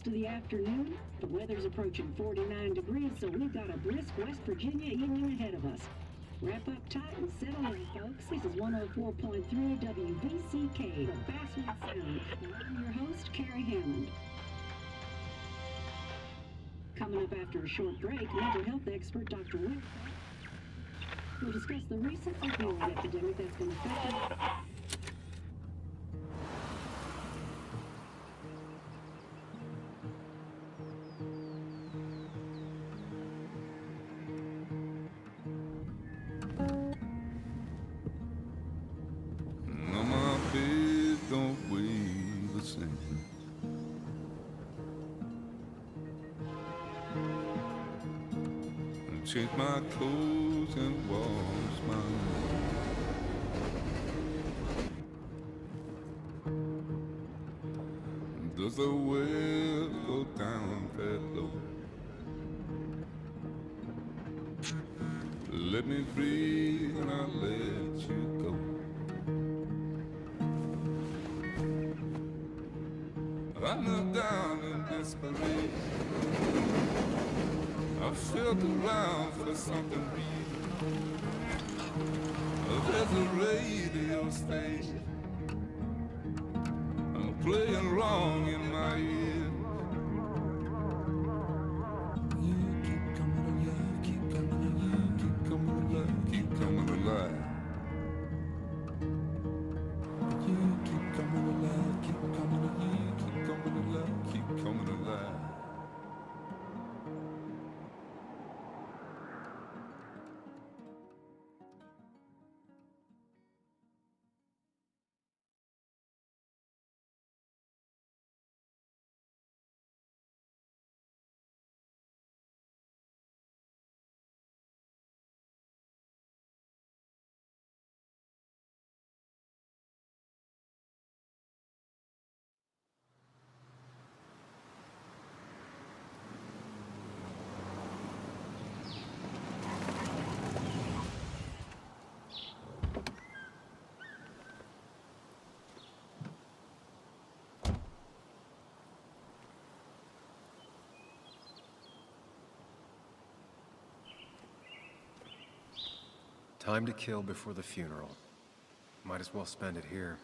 close to the afternoon. The weather's approaching 49 degrees, so we've got a brisk West Virginia evening ahead of us. Wrap up tight and settle in, folks. This is 104.3 WVCK, the Basswood Sound. And I'm your host, Carrie Hammond. Coming up after a short break, mental health expert Dr. Will will discuss the recent opioid epidemic that's been affecting change my clothes and wash my hands. Does the well go down that low? Let me breathe and I'll let you go. I knelt down in desperation. I felt around for something real. There's a radio station playing wrong in my ear. You keep coming alive, keep coming alive, keep coming alive, keep coming alive. You keep coming alive, keep coming alive, keep coming alive, keep coming alive. Time to kill before the funeral. Might as well spend it here.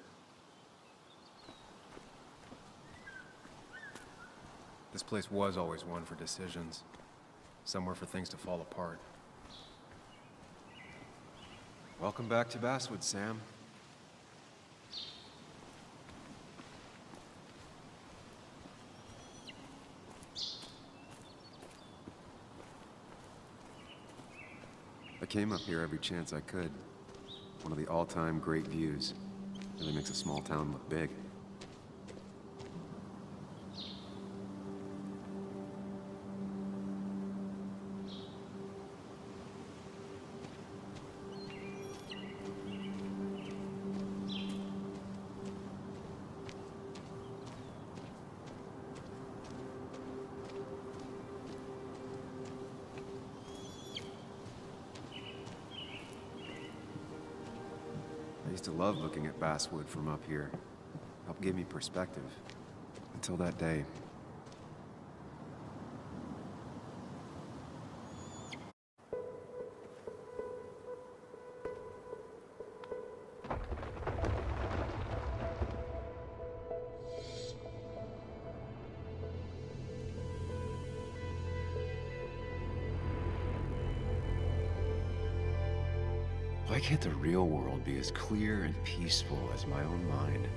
This place was always one for decisions. Somewhere for things to fall apart. Welcome back to Basswood, Sam. I came up here every chance I could. One of the all-time great views. Really makes a small town look big. I used to love looking at Basswood from up here. Helped give me perspective. Until that day. Why can't the real world be as clear and peaceful as my own mind?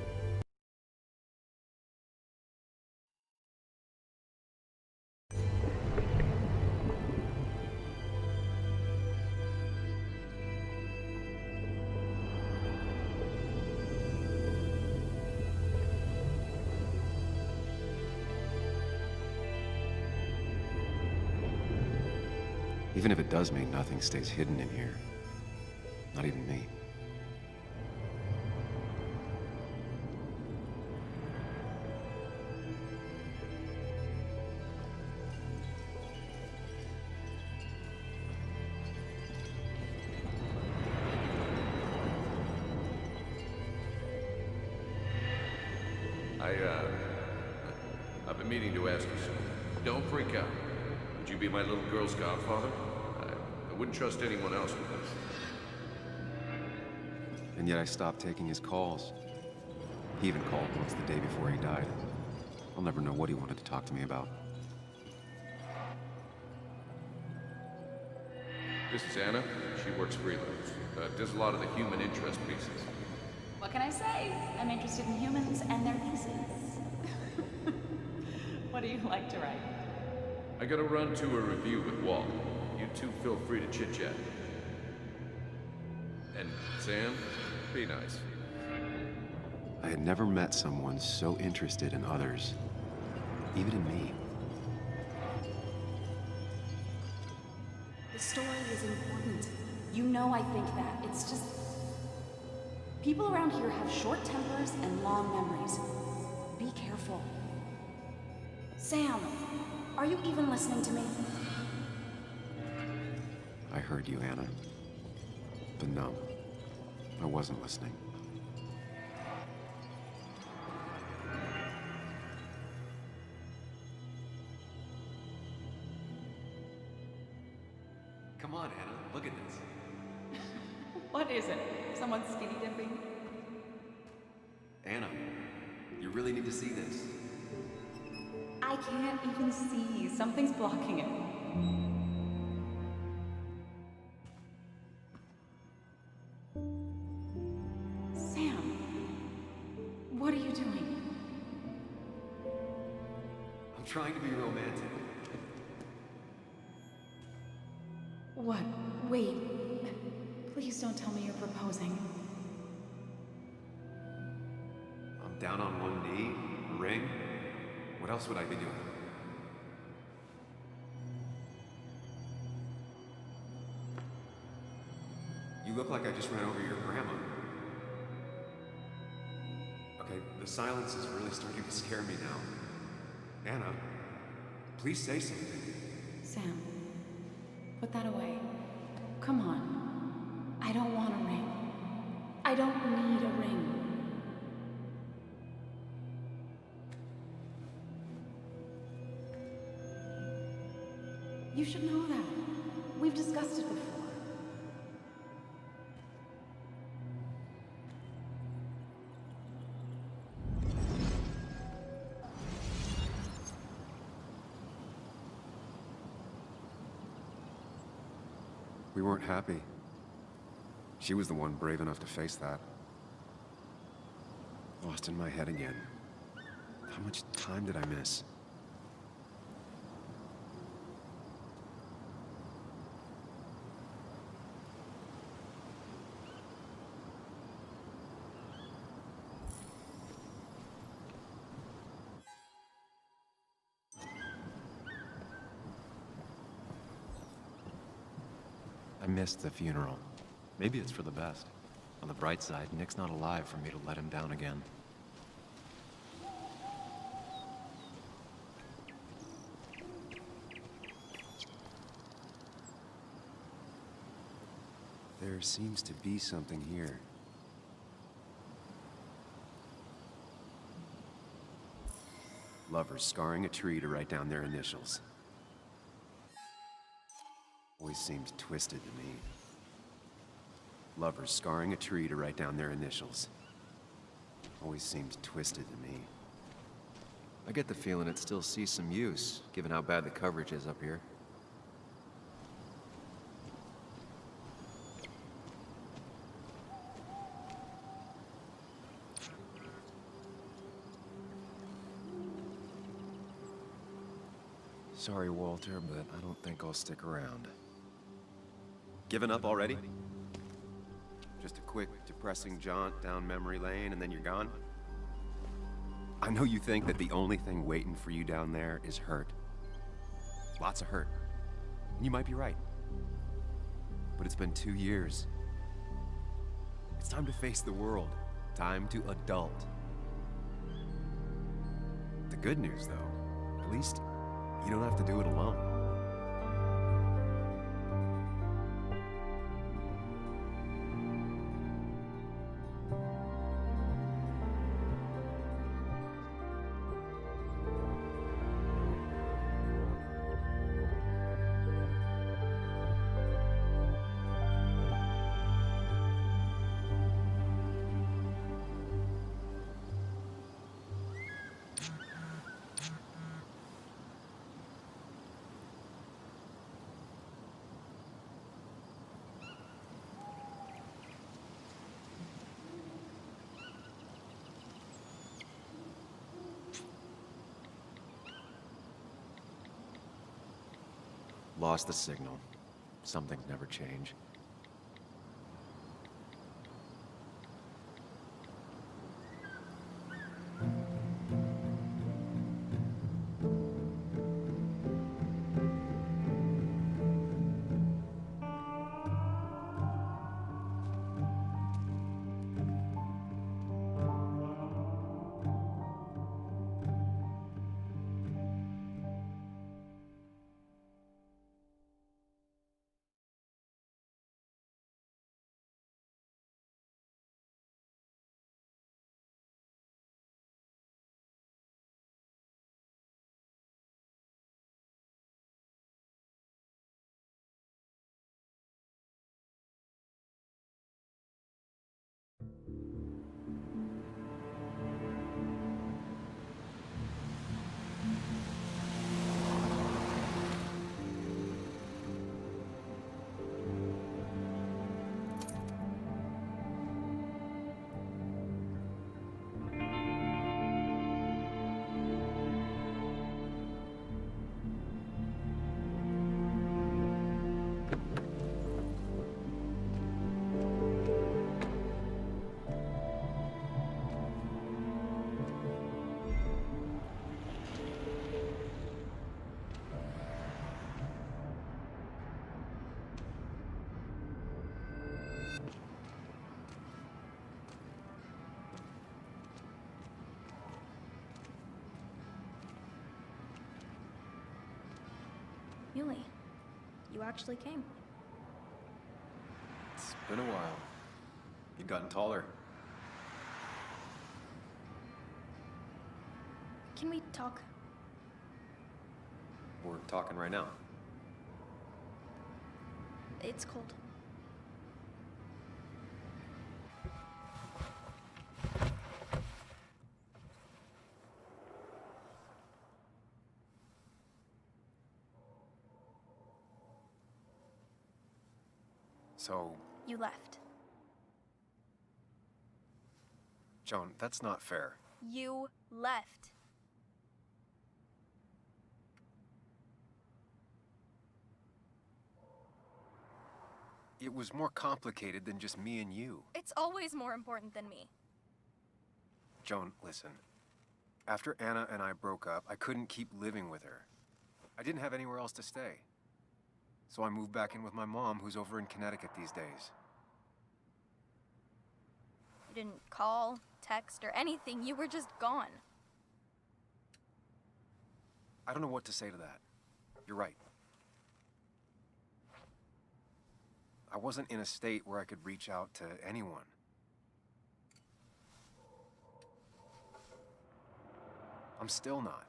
Even if it does mean nothing stays hidden in here. Not even me. I've been meaning to ask you something. Don't freak out. Would you be my little girl's godfather? I wouldn't trust anyone else with this. And yet I stopped taking his calls. He even called once the day before he died. I'll never know what he wanted to talk to me about. This is Anna. She works freelance. Does a lot of the human interest pieces. What can I say? I'm interested in humans and their pieces. What do you like to write? I gotta run to a review with Walt. You two feel free to chit-chat. And Sam, be nice. I had never met someone so interested in others, even in me. The story is important. You know I think that. It's just... people around here have short tempers and long memories. Be careful. Sam, are you even listening to me? I heard you, Anna. But no, I wasn't listening. Come on, Anna, look at this. What is it? Someone skinny dipping? Anna, you really need to see this. I can't even see. Something's blocking it. Sam, what are you doing? I'm trying to be romantic. What? Wait. Please don't tell me you're proposing. I'm down on one knee, a ring. What else would I be doing? You look like I just ran over your grandma. Okay, the silence is really starting to scare me now. Anna, please say something. Sam, put that away. Come on. I don't want a ring. I don't need a ring. You should know that. We've discussed it before. We weren't happy. She was the one brave enough to face that. Lost in my head again. How much time did I miss? I missed the funeral. Maybe it's for the best. On the bright side, Nick's not alive for me to let him down again. There seems to be something here. Lovers scarring a tree to write down their initials. Always seemed twisted to me. Lovers scarring a tree to write down their initials. Always seemed twisted to me. I get the feeling it still sees some use, given how bad the coverage is up here. Sorry, Walter, but I don't think I'll stick around. Given up already? Just a quick, depressing jaunt down memory lane and then you're gone? I know you think that the only thing waiting for you down there is hurt. Lots of hurt. And you might be right. But it's been 2 years. It's time to face the world. Time to adult. The good news, though, at least you don't have to do it alone. Lost the signal. Some things never change. Yuli, you actually came. It's been a while. You've gotten taller. Can we talk? We're talking right now. It's cold. So, You left. Joan, that's not fair. You left. It was more complicated than just me and you. It's always more important than me. Joan, listen. After Anna and I broke up, I couldn't keep living with her. I didn't have anywhere else to stay. So I moved back in with my mom, who's over in Connecticut these days. You didn't call, text, or anything. You were just gone. I don't know what to say to that. You're right. I wasn't in a state where I could reach out to anyone. I'm still not.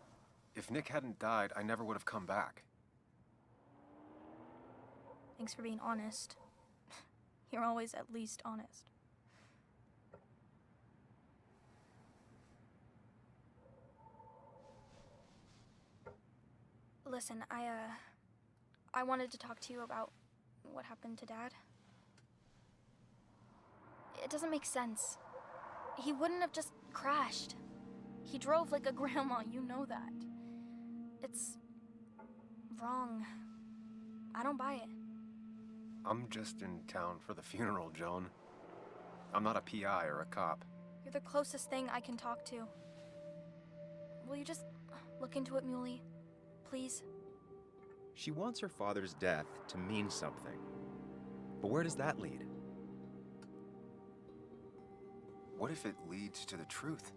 If Nick hadn't died, I never would have come back. Thanks for being honest. You're always at least honest. Listen, I wanted to talk to you about what happened to Dad. It doesn't make sense. He wouldn't have just crashed. He drove like a grandma, you know that. It's wrong. I don't buy it. I'm just in town for the funeral, Joan. I'm not a PI or a cop. You're the closest thing I can talk to. Will you just look into it, Muley? Please? She wants her father's death to mean something. But where does that lead? What if it leads to the truth?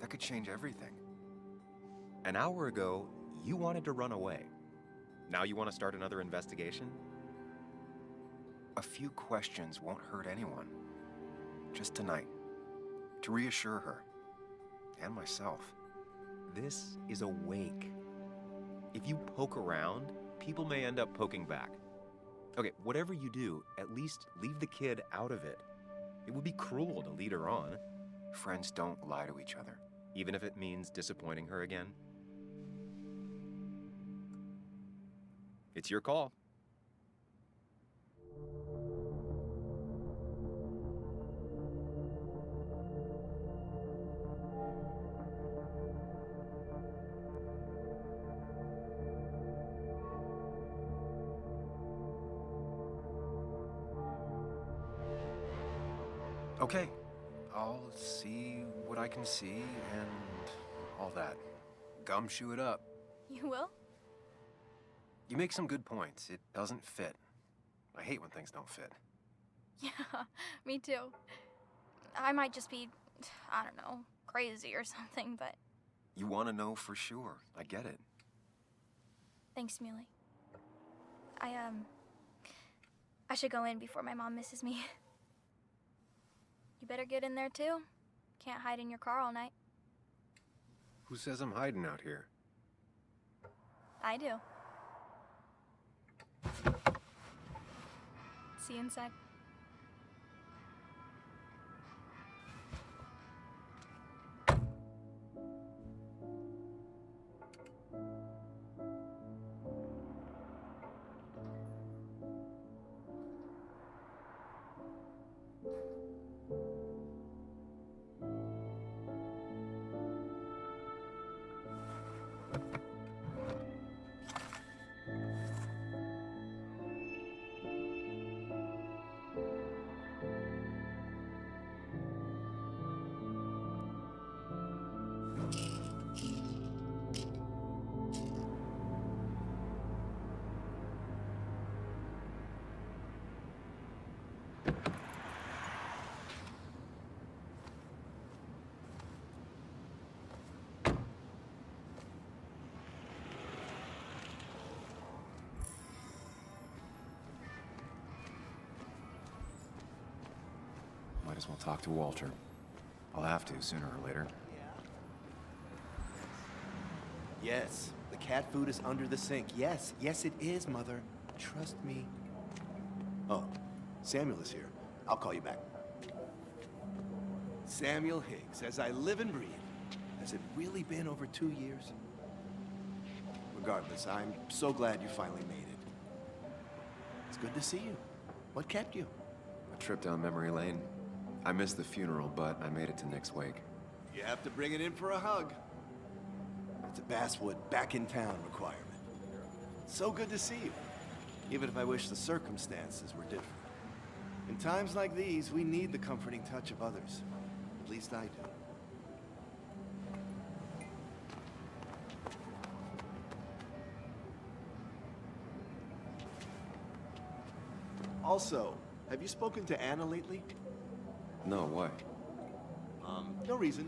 That could change everything. An hour ago, you wanted to run away. Now you want to start another investigation? A few questions won't hurt anyone. Just tonight. To reassure her. And myself. This is a wake. If you poke around, people may end up poking back. Okay, whatever you do, at least leave the kid out of it. It would be cruel to lead her on. Friends don't lie to each other. Even if it means disappointing her again. It's your call. Okay, I'll see what I can see and all that. Gumshoe it up. You will? You make some good points. It doesn't fit. I hate when things don't fit. Yeah, me too. I might just be, I don't know, crazy or something, but... You want to know for sure. I get it. Thanks, Muley. I should go in before my mom misses me. You better get in there, too. Can't hide in your car all night. Who says I'm hiding out here? I do. See you inside. Might as well talk to Walter. I'll have to sooner or later. Yes, the cat food is under the sink. Yes, yes it is, Mother. Trust me. Oh, Samuel is here. I'll call you back. Samuel Higgs, as I live and breathe. Has it really been over 2 years? Regardless, I'm so glad you finally made it. It's good to see you. What kept you? A trip down memory lane. I missed the funeral, but I made it to Nick's wake. You have to bring it in for a hug. It's a Basswood back in town requirement. So good to see you, even if I wish the circumstances were different. In times like these, we need the comforting touch of others. At least I do. Also, have you spoken to Anna lately? No, why? No reason.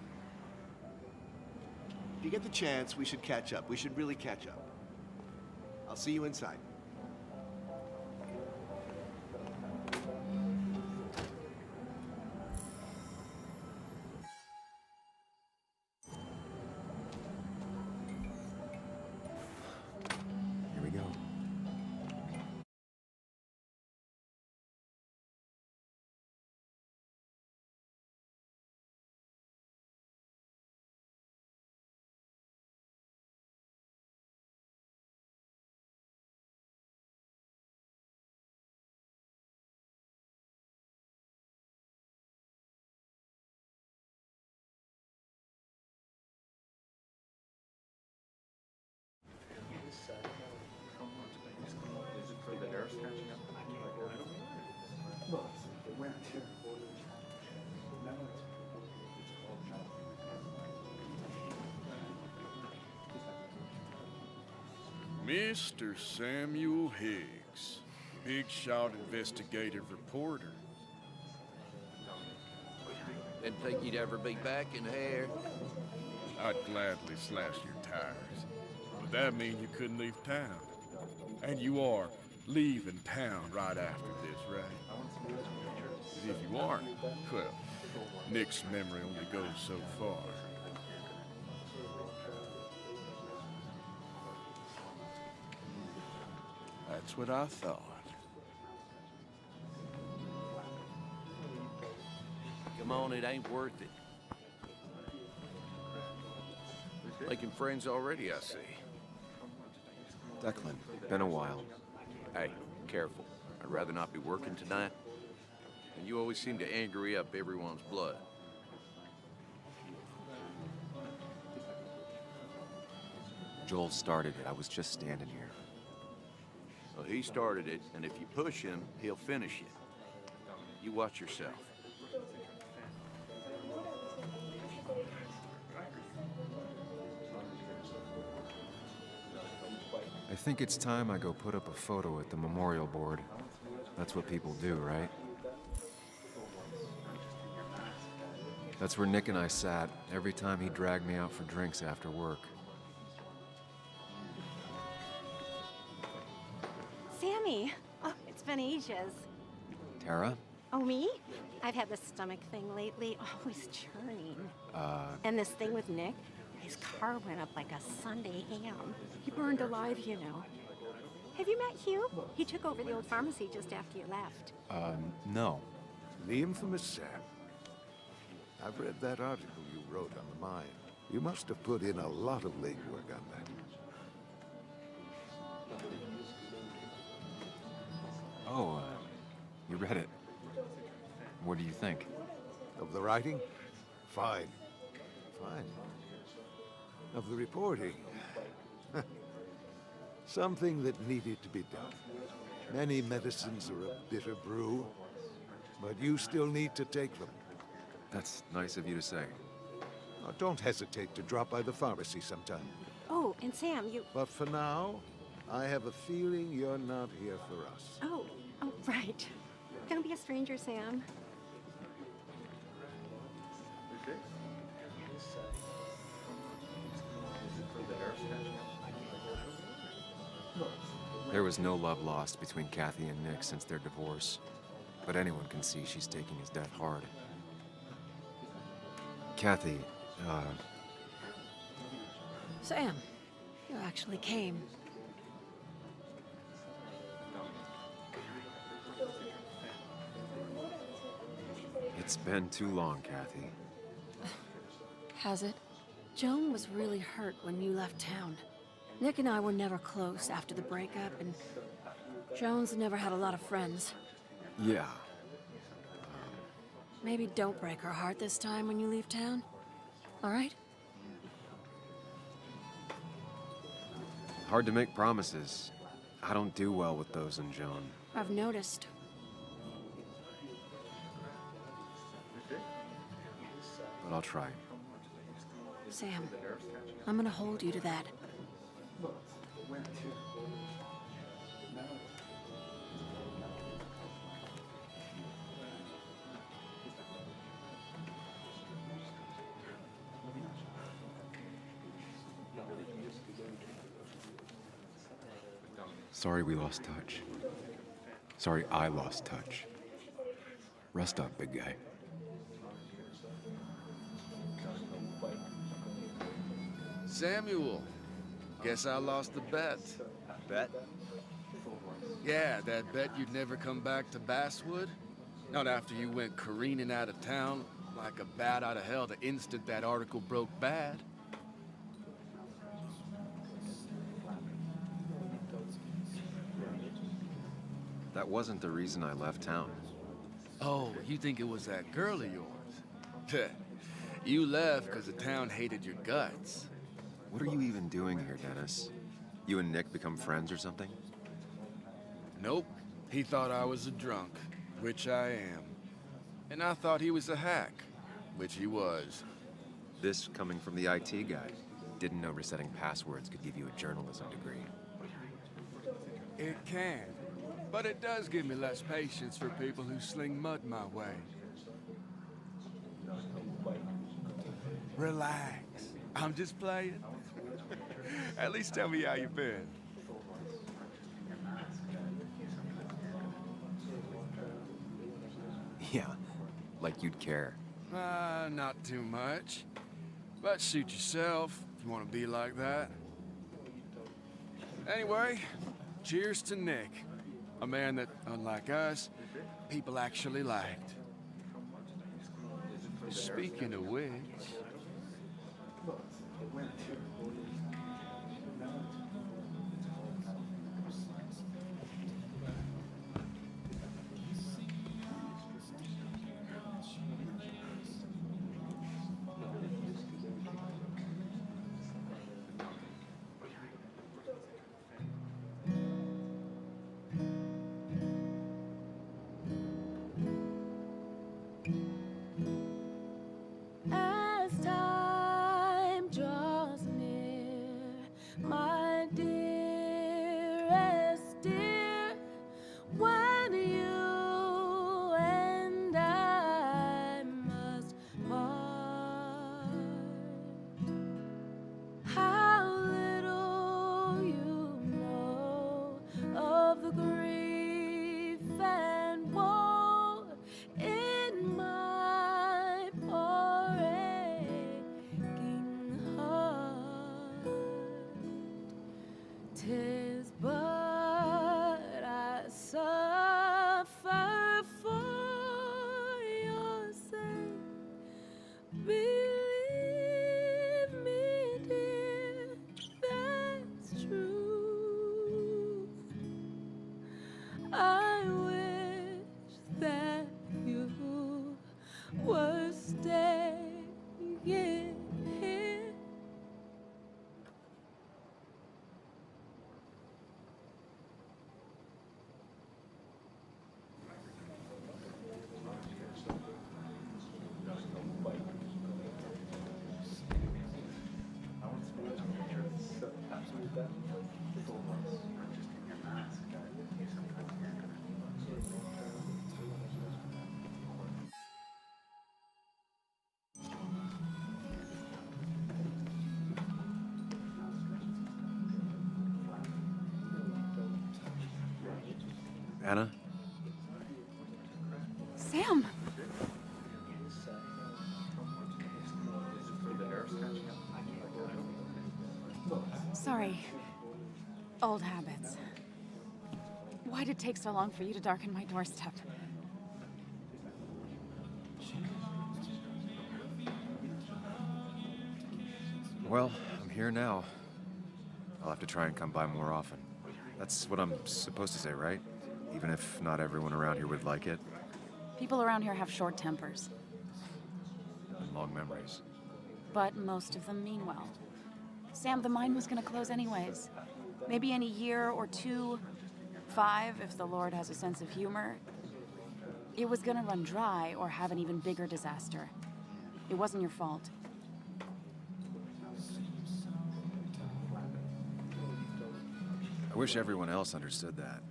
If you get the chance, we should catch up. We should really catch up. I'll see you inside. Here we go. Mr. Samuel Higgs, big shot investigative reporter. Didn't think you'd ever be back in here. I'd gladly slash your tires, but that mean you couldn't leave town. And you are leaving town right after this, right? 'Cause if you aren't, well, Nick's memory only goes so far. That's what I thought. Come on, it ain't worth it. Making friends already, I see. Declan, been a while. Hey, careful. I'd rather not be working tonight. And you always seem to angry up everyone's blood. Joel started it. I was just standing here. Well, he started it, and if you push him, he'll finish it. You watch yourself. think it's time I go put up a photo at the memorial board. That's what people do, right? That's where Nick and I sat every time he dragged me out for drinks after work. Sammy! Oh, it's been ages. Tara? Oh, me? I've had this stomach thing lately, always churning. And this thing with Nick, his car went up like a Sunday ham. He burned alive, you know. Have you met Hugh? He took over the old pharmacy just after you left. No. The infamous Sam. I've read that article you wrote on the mine. You must have put in a lot of legwork on that. Oh, you read it. What do you think? Of the writing? Fine. Fine. Of the reporting? Something that needed to be done. Many medicines are a bitter brew, but you still need to take them. That's nice of you to say. Now, don't hesitate to drop by the pharmacy sometime. Oh, and Sam, you... But for now, I have a feeling you're not here for us. Oh, right. Don't be a stranger, Sam. There was no love lost between Kathy and Nick since their divorce, but anyone can see she's taking his death hard. Kathy, Sam, you actually came. it's been too long, Kathy. Has it? Joan was really hurt when you left town. Nick and I were never close after the breakup, and Joan's never had a lot of friends. Yeah. Maybe don't break her heart this time when you leave town. All right? Hard to make promises. I don't do well with those in Joan. I've noticed. But I'll try. Sam, I'm gonna hold you to that. Sorry we lost touch. Sorry I lost touch. Rest up, big guy. Samuel, guess I lost the bet. Bet? Yeah, that bet you'd never come back to Basswood. Not after you went careening out of town like a bat out of hell the instant that article broke bad. That wasn't the reason I left town. Oh, you think it was that girl of yours? You left because the town hated your guts. What are you even doing here, Dennis? You and Nick become friends or something? Nope. He thought I was a drunk, which I am. And I thought he was a hack, which he was. This coming from the IT guy. Didn't know resetting passwords could give you a journalism degree. It can. But it does give me less patience for people who sling mud my way. Relax. I'm just playing. At least tell me how you've been. Yeah, like you'd care. Not too much. But suit yourself if you want to be like that. Anyway, cheers to Nick. A man that, unlike us, people actually liked. Speaking of which... As time draws near, my dear, Anna? Sam! Sorry. Old habits. Why'd it take so long for you to darken my doorstep? Well, I'm here now. I'll have to try and come by more often. That's what I'm supposed to say, right? Even if not everyone around here would like it. People around here have short tempers, And long memories. but most of them mean well. Sam, the mine was gonna close anyways. Maybe in a year or 2, 5, if the Lord has a sense of humor. It was gonna run dry or have an even bigger disaster. It wasn't your fault. I wish everyone else understood that.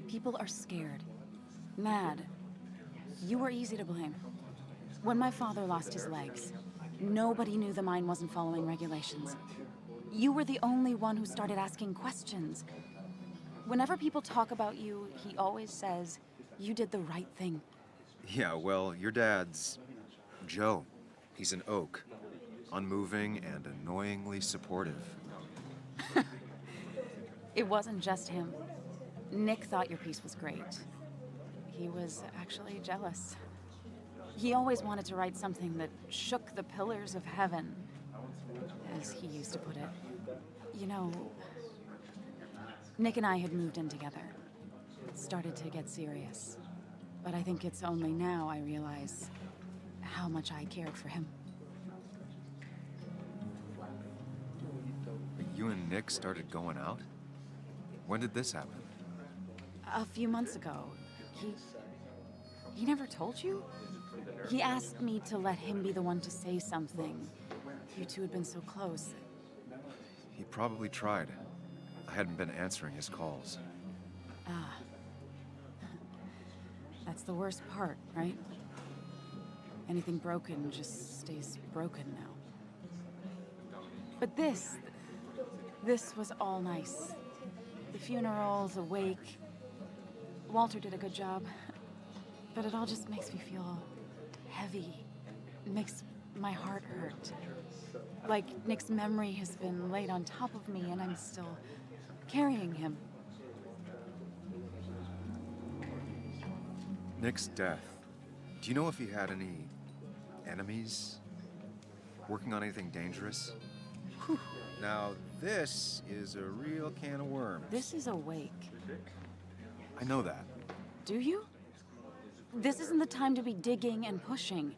People are scared. Mad. You were easy to blame. When my father lost his legs, nobody knew the mine wasn't following regulations. You were the only one who started asking questions. Whenever people talk about you, he always says, you did the right thing. Yeah, well, your dad's Joe. He's an oak. Unmoving and annoyingly supportive. It wasn't just him. Nick thought your piece was great. He was actually jealous. He always wanted to write something that shook the pillars of heaven, as he used to put it. You know, Nick and I had moved in together. It started to get serious. But I think it's only now I realize how much I cared for him. But you and Nick started going out? When did this happen? A few months ago. He never told you? He asked me to let him be the one to say something. You two had been so close. He probably tried. I hadn't been answering his calls. Ah. That's the worst part, right? Anything broken just stays broken now. But this was all nice. The funerals, a wake. Walter did a good job. But it all just makes me feel heavy. It makes my heart hurt. Like Nick's memory has been laid on top of me and I'm still carrying him. Nick's death. Do you know if he had any enemies? Working on anything dangerous? Whew. Now, this is a real can of worms. This is a wake. I know that. Do you? This isn't the time to be digging and pushing.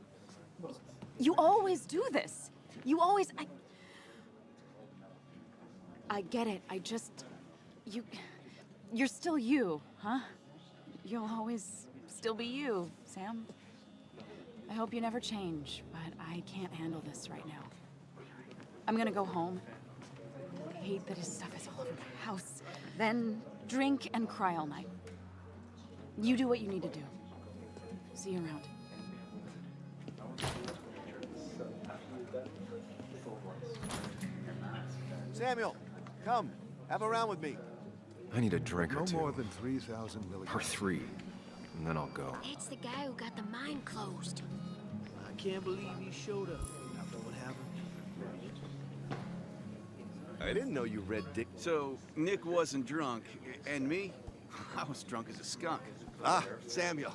You always do this. You always... I get it. You're still you, huh? You'll always still be you, Sam. I hope you never change, but I can't handle this right now. I'm gonna go home. I hate that his stuff is all over my house. Then drink and cry all night. You do what you need to do. See you around. Samuel, come. Have a round with me. I need a drink or No two. more than 3,000 milligrams. Or 3. And then I'll go. It's the guy who got the mine closed. I can't believe he showed up after what happened. I didn't know you read Dick. So, Nick wasn't drunk, and me? I was drunk as a skunk. Ah, Samuel.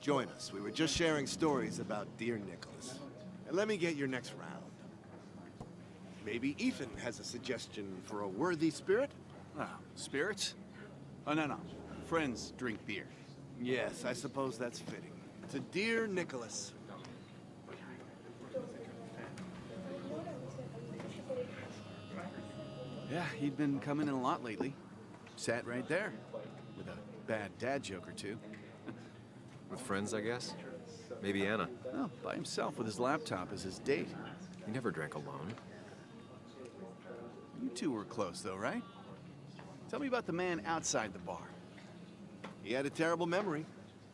Join us. We were just sharing stories about dear Nicholas. And let me get your next round. Maybe Ethan has a suggestion for a worthy spirit? Oh, spirits? Oh, no. Friends drink beer. Yes, I suppose that's fitting. To dear Nicholas. Yeah, he'd been coming in a lot lately. Sat right there, with a bad dad joke or two. With friends, I guess? Maybe Anna. Oh, by himself with his laptop as his date. He never drank alone. You two were close, though, right? Tell me about the man outside the bar. He had a terrible memory.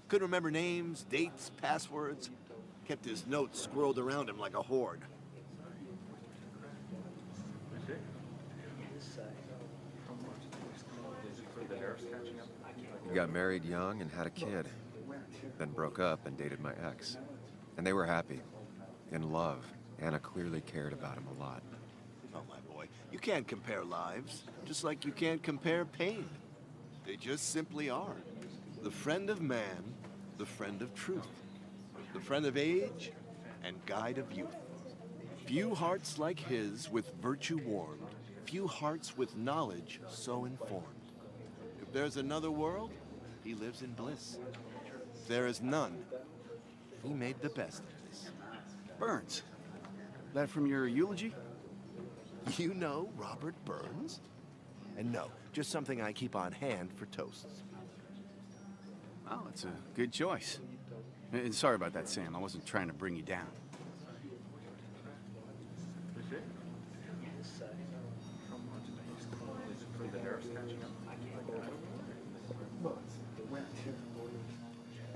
Couldn't remember names, dates, passwords. Kept his notes squirreled around him like a hoard. He got married young and had a kid. Then broke up and dated my ex. And they were happy. In love. Anna clearly cared about him a lot. Oh, my boy, you can't compare lives, just like you can't compare pain. They just simply are. The friend of man, the friend of truth. The friend of age, and guide of youth. Few hearts like his with virtue warmed, few hearts with knowledge so informed. If there's another world, he lives in bliss. If there is none, he made the best of this. Burns. That from your eulogy? You know Robert Burns? And no, just something I keep on hand for toasts. Well, it's a good choice. And sorry about that, Sam. I wasn't trying to bring you down.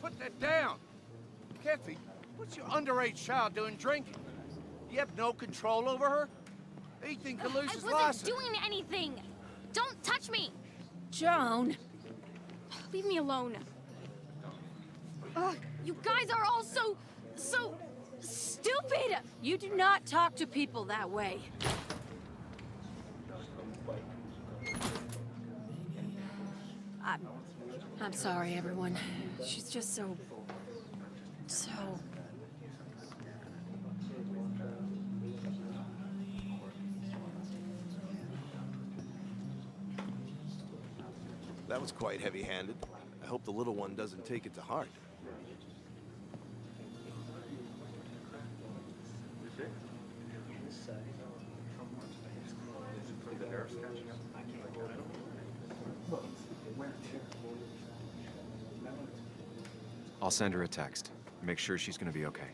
Put that down! Kathy, what's your underage child doing drinking? You have no control over her? Ethan could lose his I license. wasn't doing anything! Don't touch me! Joan! Leave me alone. Ugh, you guys are all so stupid! You do not talk to people that way. I'm sorry, everyone. She's just so... That was quite heavy-handed. I hope the little one doesn't take it to heart. I'll send her a text. Make sure she's gonna be okay.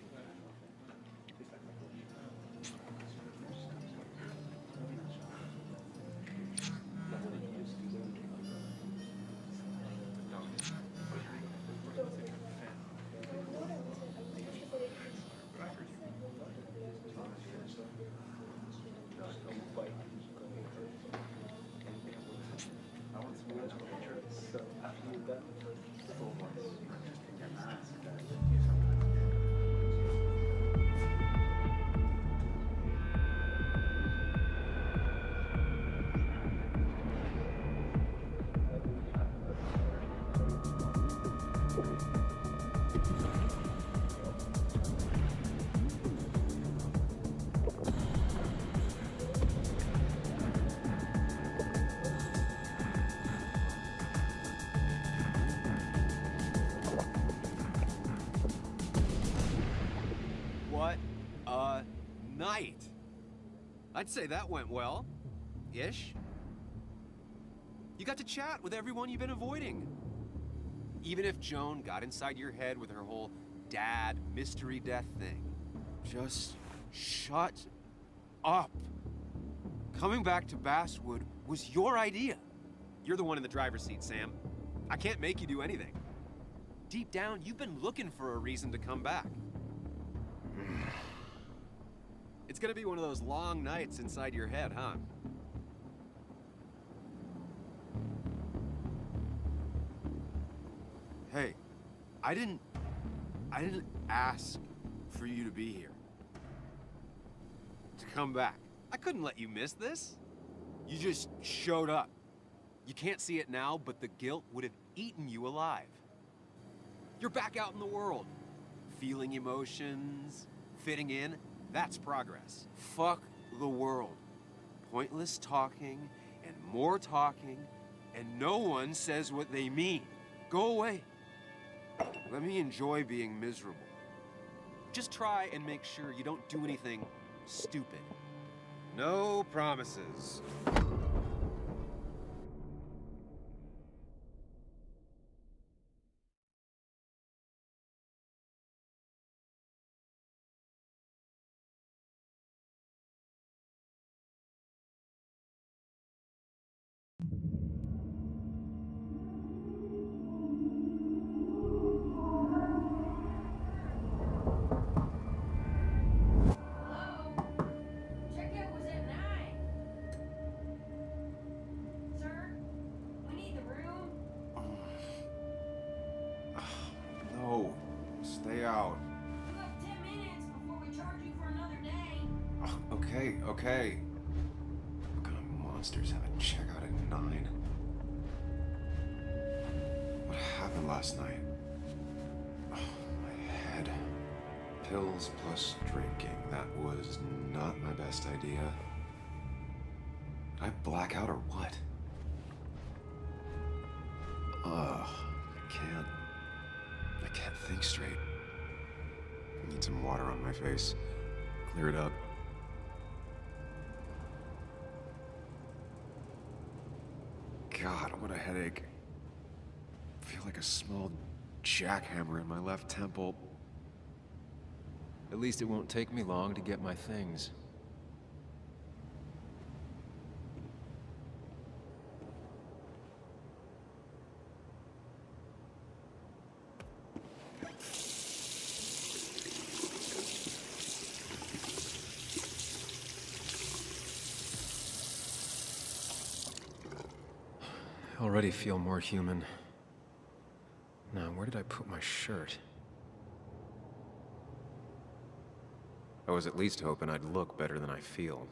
What a night! I'd say that went well. Ish. You got to chat with everyone you've been avoiding. Even if Joan got inside your head with her whole dad mystery death thing. Just shut up. Coming back to Basswood was your idea. You're the one in the driver's seat, Sam. I can't make you do anything. Deep down, you've been looking for a reason to come back. It's gonna be one of those long nights inside your head, huh? Hey, I didn't ask for you to be here. To come back. I couldn't let you miss this. You just showed up. You can't see it now, but the guilt would have eaten you alive. You're back out in the world. Feeling emotions, fitting in, that's progress. Fuck the world. Pointless talking, and more talking, and no one says what they mean. Go away. Let me enjoy being miserable. Just try and make sure you don't do anything stupid. No promises. out. You have 10 minutes before we charge you for another day. Oh, okay. What kind of monsters have a checkout at 9? What happened last night? Oh, my head. Pills plus drinking. That was not my best idea. Did I black out or what? Ugh, I can't think straight. I need some water on my face. Clear it up. God, what a headache. I feel like a small jackhammer in my left temple. At least it won't take me long to get my things. I already feel more human. Now, where did I put my shirt? I was at least hoping I'd look better than I feel.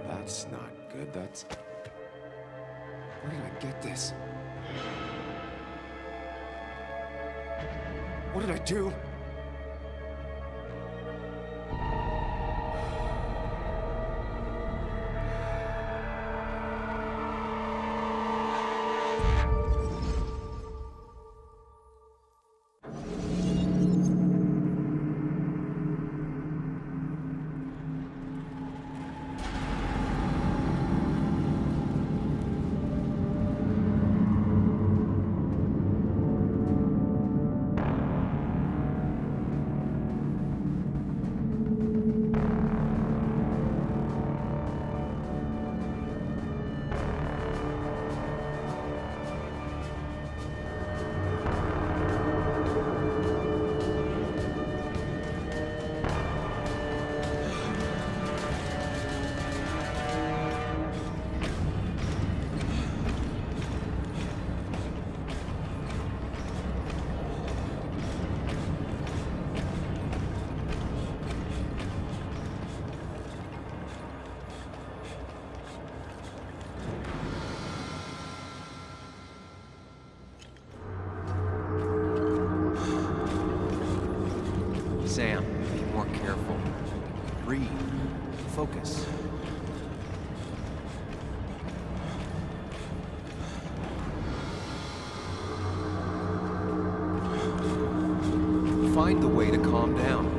That's not good. That's... Where did I get this? What did I do? Sam, be more careful. Breathe. Focus. Find the way to calm down.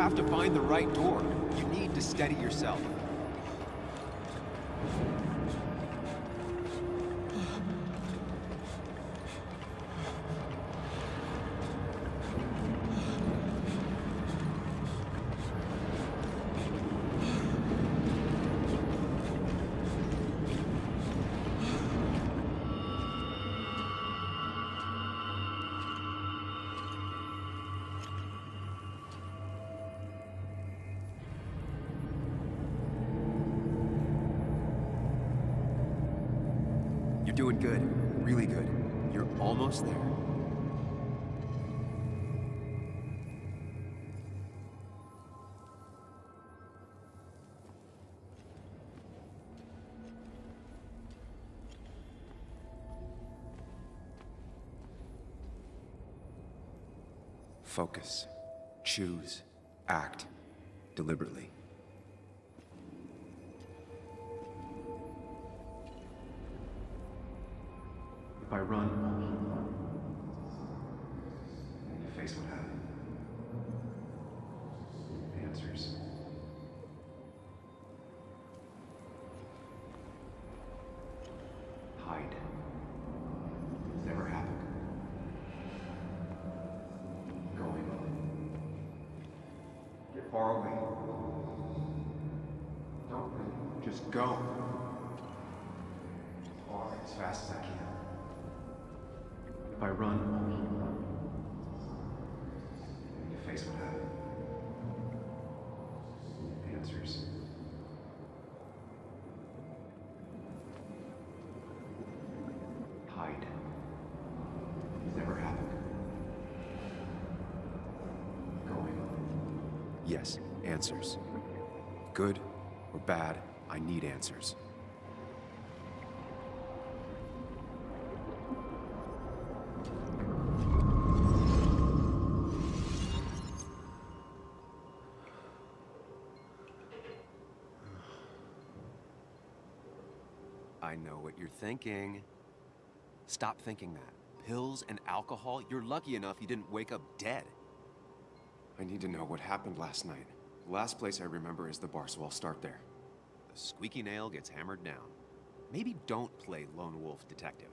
have to find the right door. You need to steady yourself. You're doing good. Really good. You're almost there. Focus. Choose. Act. Deliberately. If I run, you face what happened. Answers. Hide. It's never happened. Going. Get far away. Don't think. Just go. Far, as fast as I can. If I run, you face what happened. Answers. Hide. It's never happened. Going. Yes, answers. Good or bad, I need answers. I know what you're thinking. Stop thinking that. Pills and alcohol? You're lucky enough you didn't wake up dead. I need to know what happened last night. The last place I remember is the bar, so I'll start there. The squeaky nail gets hammered down. Maybe don't play lone wolf detective.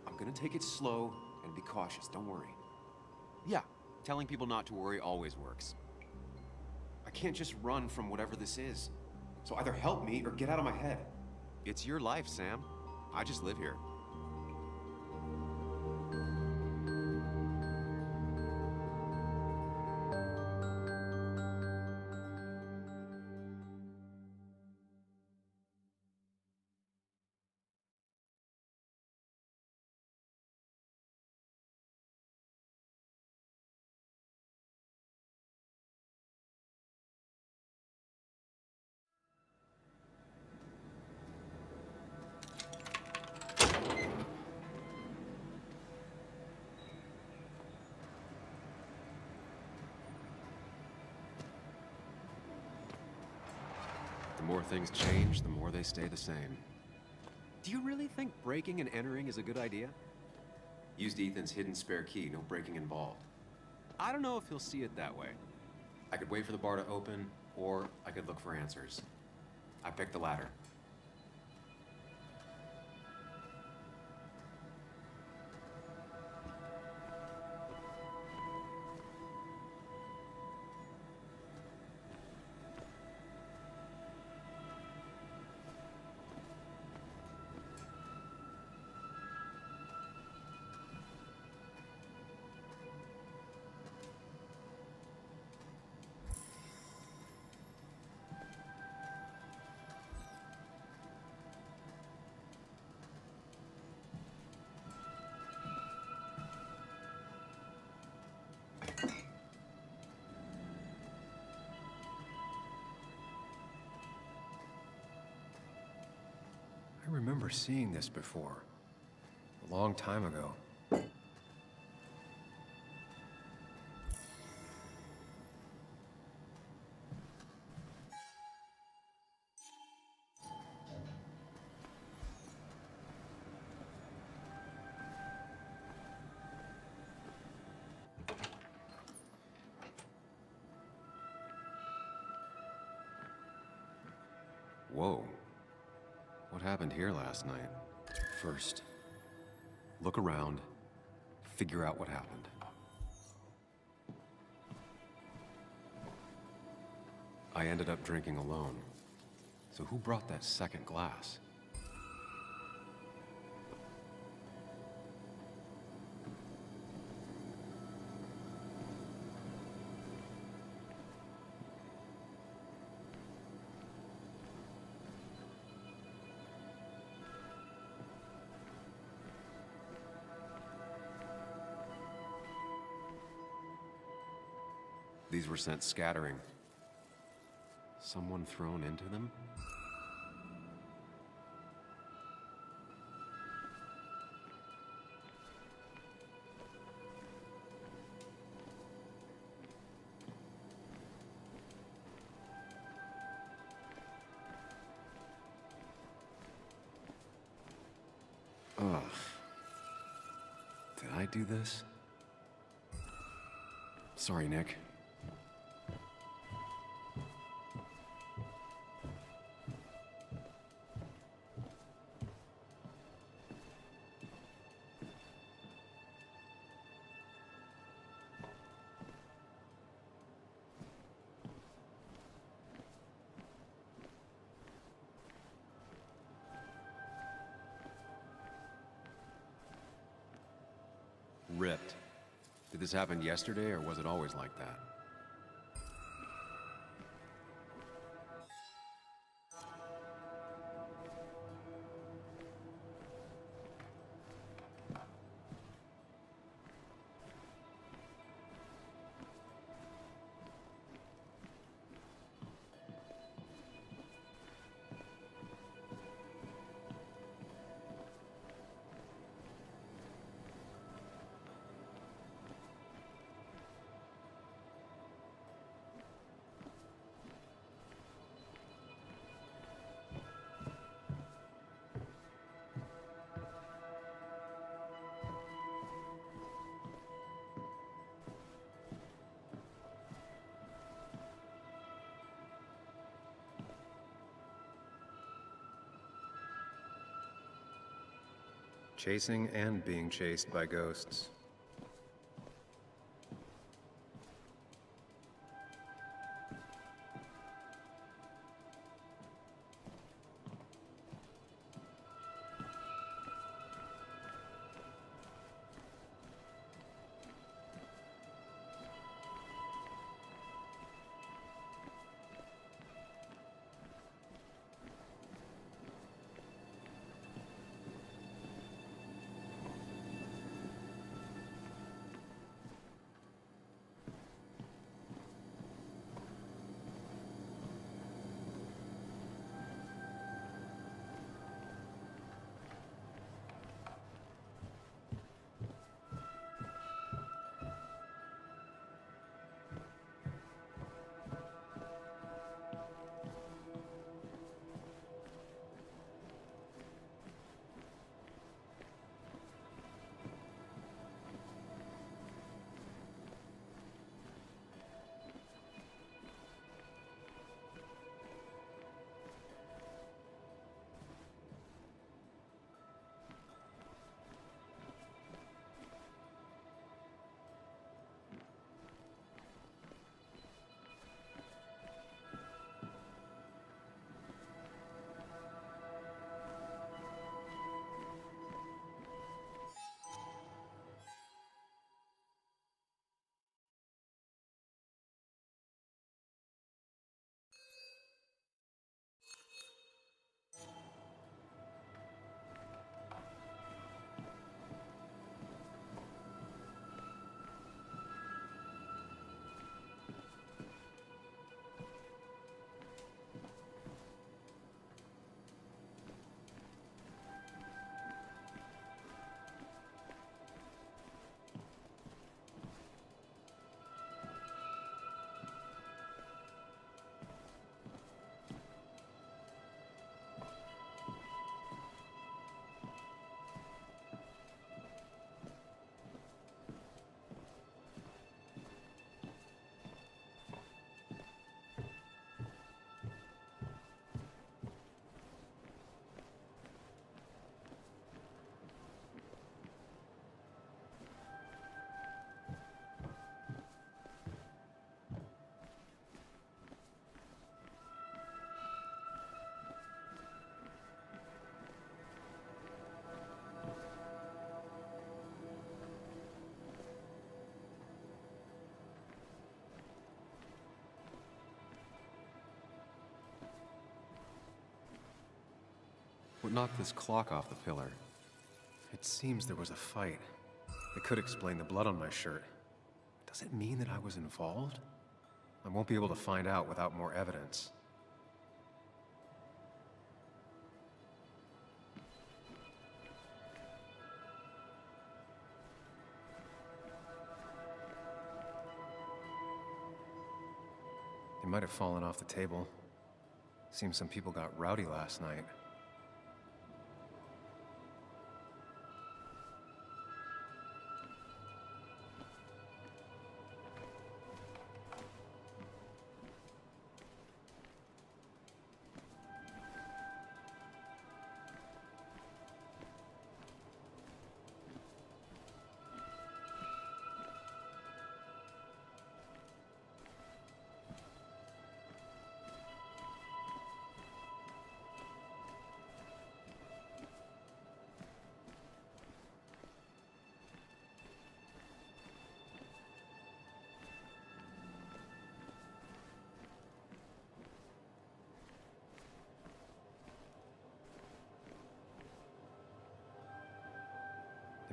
I'm gonna take it slow and be cautious, don't worry. Yeah, telling people not to worry always works. I can't just run from whatever this is. So either help me or get out of my head. It's your life, Sam. I just live here. The more things change, the more they stay the same. Do you really think breaking and entering is a good idea? Used Ethan's hidden spare key, no breaking involved. I don't know if he'll see it that way. I could wait for the bar to open, or I could look for answers. I picked the latter. I remember seeing this before, a long time ago. Whoa. What happened here last night? First, look around, figure out what happened. I ended up drinking alone. So who brought that second glass? These were sent scattering. Someone thrown into them? Ugh. Did I do this? Sorry, Nick. Ripped. Did this happen yesterday, or was it always like that? Chasing and being chased by ghosts. What knocked this clock off the pillar? It seems there was a fight. It could explain the blood on my shirt. Does it mean that I was involved? I won't be able to find out without more evidence. It might have fallen off the table. Seems some people got rowdy last night.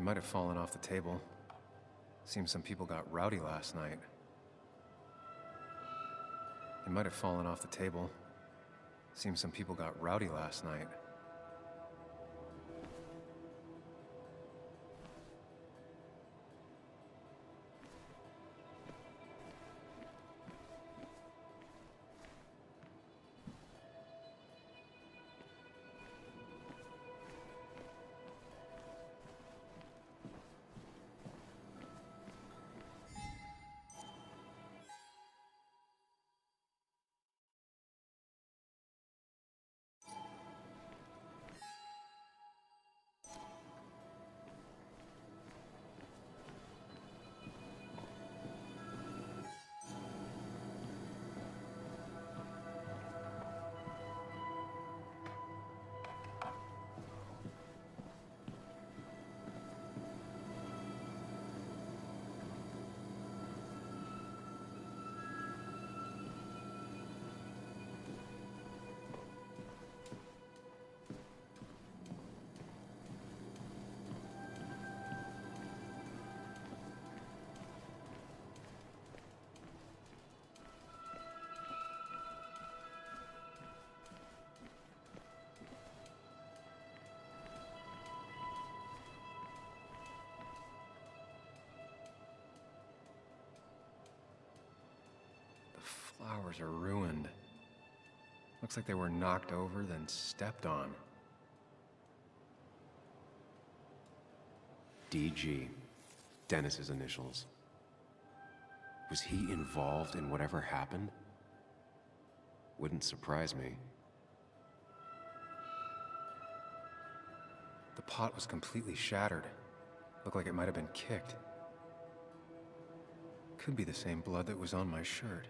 It might have fallen off the table. Seems some people got rowdy last night. It might have fallen off the table. Seems some people got rowdy last night. Flowers are ruined. Looks like they were knocked over, then stepped on. DG. Dennis's initials. Was he involved in whatever happened? Wouldn't surprise me. The pot was completely shattered. Looked like it might have been kicked. Could be the same blood that was on my shirt.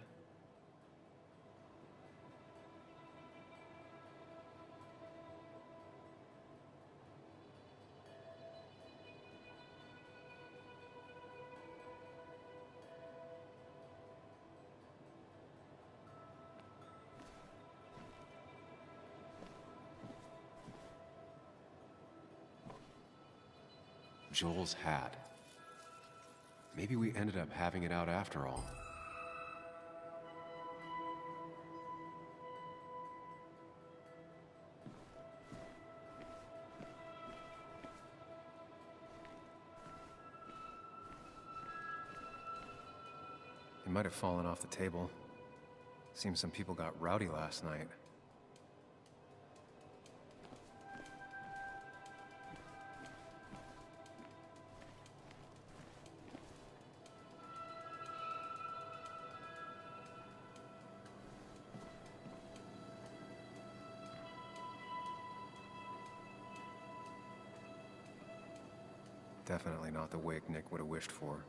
Joel's hat. Maybe we ended up having it out after all. It might have fallen off the table. Seems some people got rowdy last night. Definitely not the wake Nick would have wished for.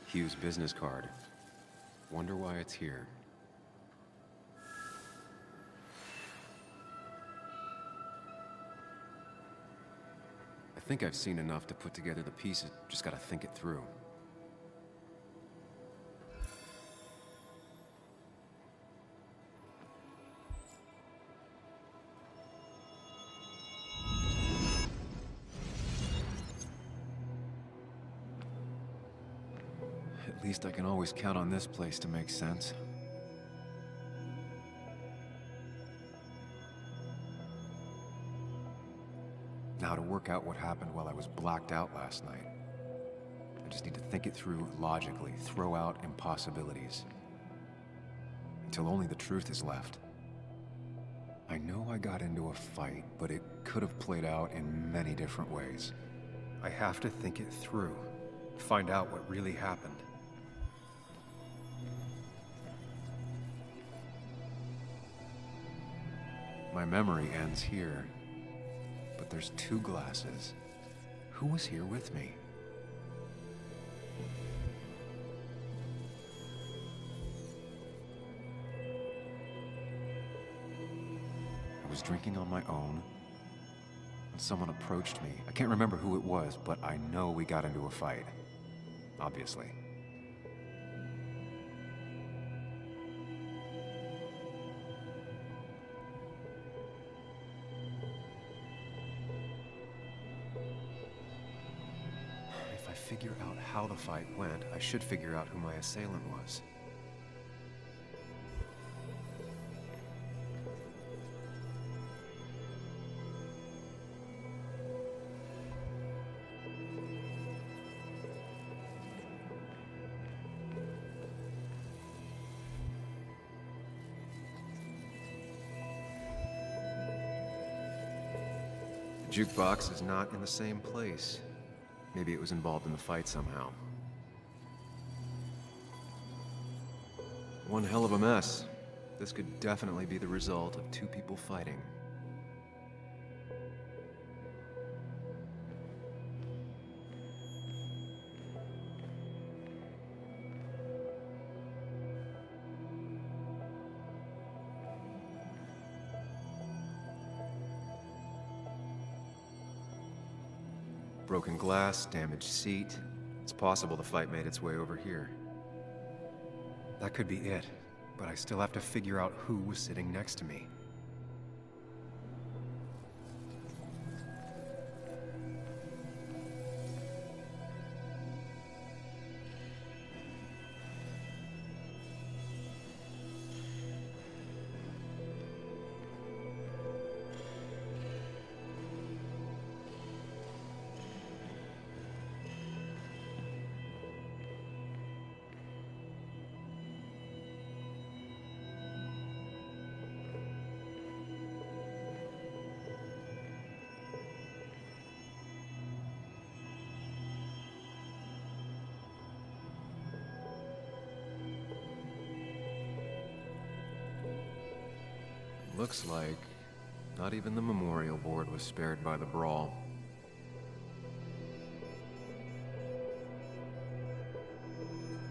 Hugh's business card. Wonder why it's here. I think I've seen enough to put together the pieces, just gotta think it through. At least I can always count on this place to make sense. Now to work out what happened while I was blacked out last night. I just need to think it through logically, throw out impossibilities. Until only the truth is left. I know I got into a fight, but it could have played out in many different ways. I have to think it through, find out what really happened. My memory ends here, but there's two glasses. Who was here with me? I was drinking on my own, and someone approached me. I can't remember who it was, but I know we got into a fight. Obviously. If I figure out how the fight went, I should figure out who my assailant was. The jukebox is not in the same place. Maybe it was involved in the fight somehow. One hell of a mess. This could definitely be the result of two people fighting. Broken glass, damaged seat. It's possible the fight made its way over here. That could be it, but I still have to figure out who was sitting next to me. Looks like not even the memorial board was spared by the brawl.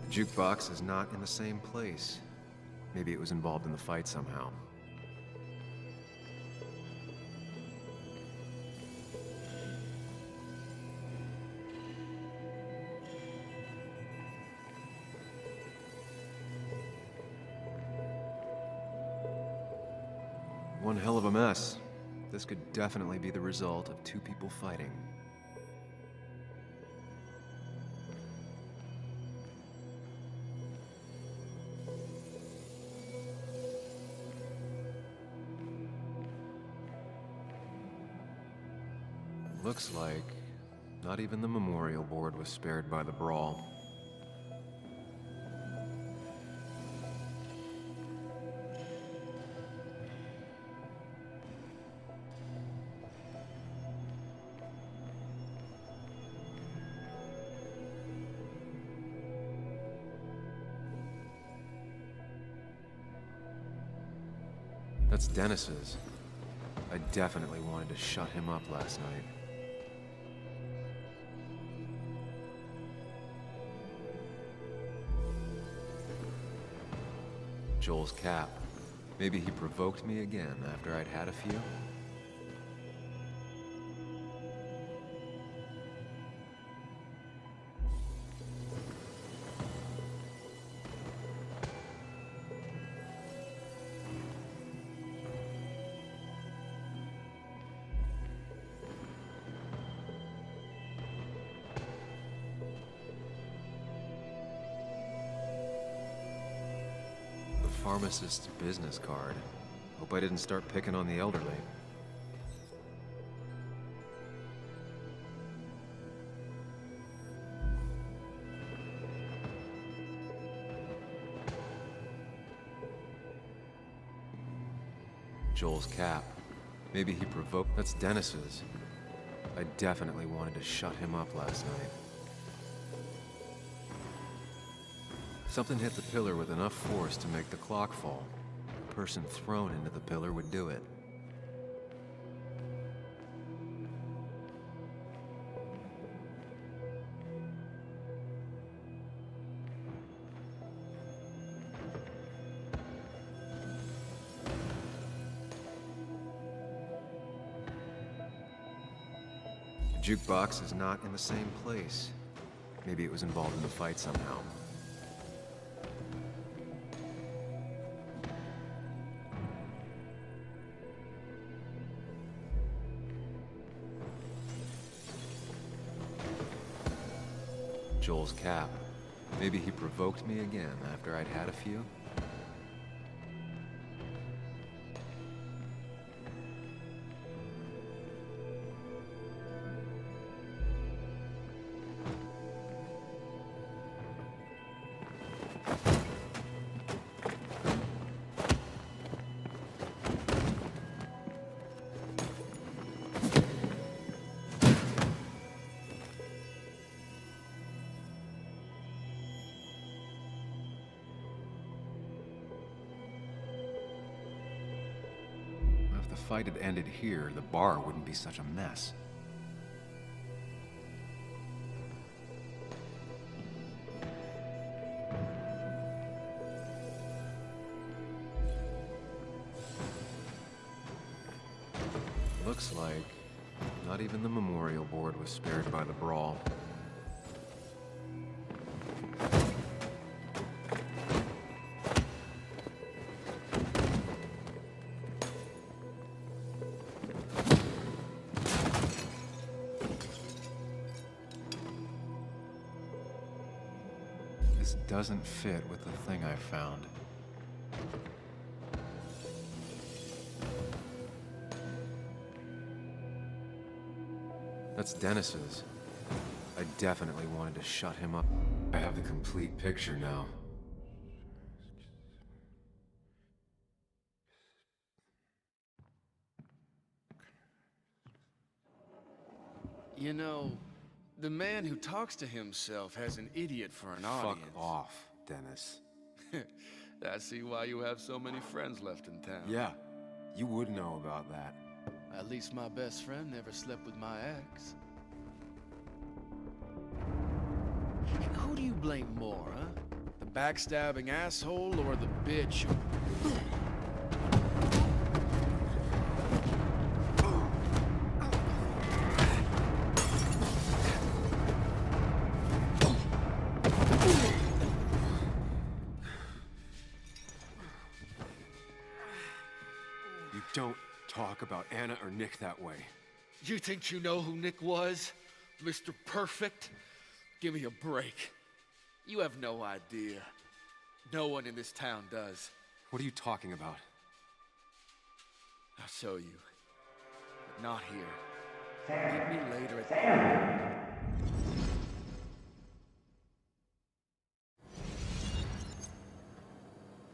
The jukebox is not in the same place. Maybe it was involved in the fight somehow. One hell of a mess. This could definitely be the result of two people fighting. Looks like not even the memorial board was spared by the brawl. That's Dennis's. I definitely wanted to shut him up last night. Joel's cap. Maybe he provoked me again after I'd had a few. Pharmacist's business card. Hope I didn't start picking on the elderly. Joel's cap. Maybe he provoked... That's Dennis's. I definitely wanted to shut him up last night. Something hit the pillar with enough force to make the clock fall. The person thrown into the pillar would do it. The jukebox is not in the same place. Maybe it was involved in the fight somehow. Joel's cap. Maybe he provoked me again after I'd had a few. If the fight had ended here, the bar wouldn't be such a mess. Looks like not even the memorial board was spared by the brawl. This doesn't fit with the thing I found. That's Dennis's. I definitely wanted to shut him up. I have the complete picture now. You know, the man who talks to himself has an idiot for an audience. Fuck off, Dennis. I see why you have so many friends left in town. Yeah, you would know about that. At least my best friend never slept with my ex. Who do you blame more, huh? The backstabbing asshole or the bitch who... You don't talk about Anna or Nick that way. You think you know who Nick was? Mr. Perfect? Give me a break. You have no idea. No one in this town does. What are you talking about? I'll show you. But not here. Meet me later at...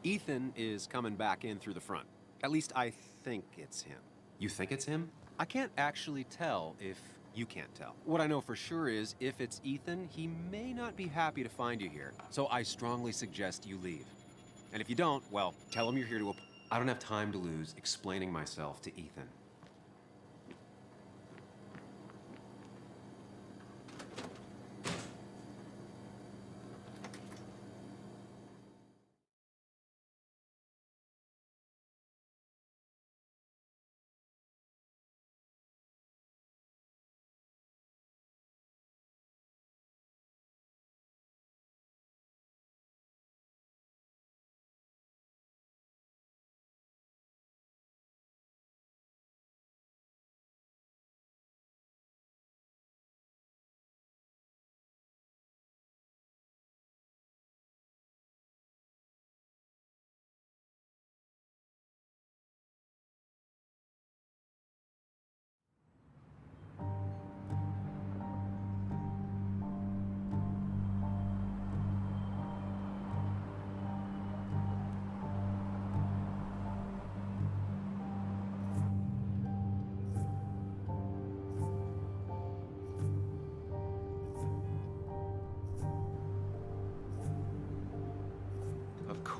Ethan is coming back in through the front. At least I think it's him. You think it's him? I can't actually tell if you can't tell. What I know for sure is, if it's Ethan, he may not be happy to find you here. So I strongly suggest you leave. And if you don't, well, tell him you're here to... I don't have time to lose explaining myself to Ethan.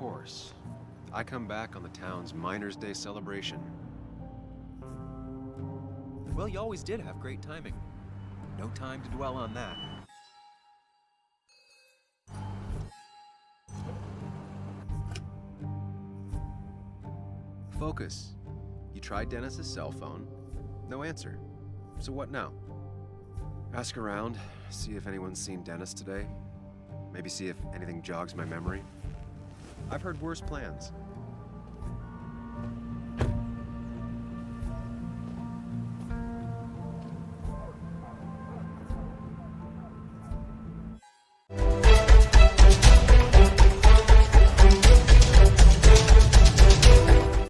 course. I come back on the town's Miners' Day celebration. Well, you always did have great timing. No time to dwell on that. Focus. You tried Dennis's cell phone. No answer. So what now? Ask around, see if anyone's seen Dennis today. Maybe see if anything jogs my memory. I've heard worse plans.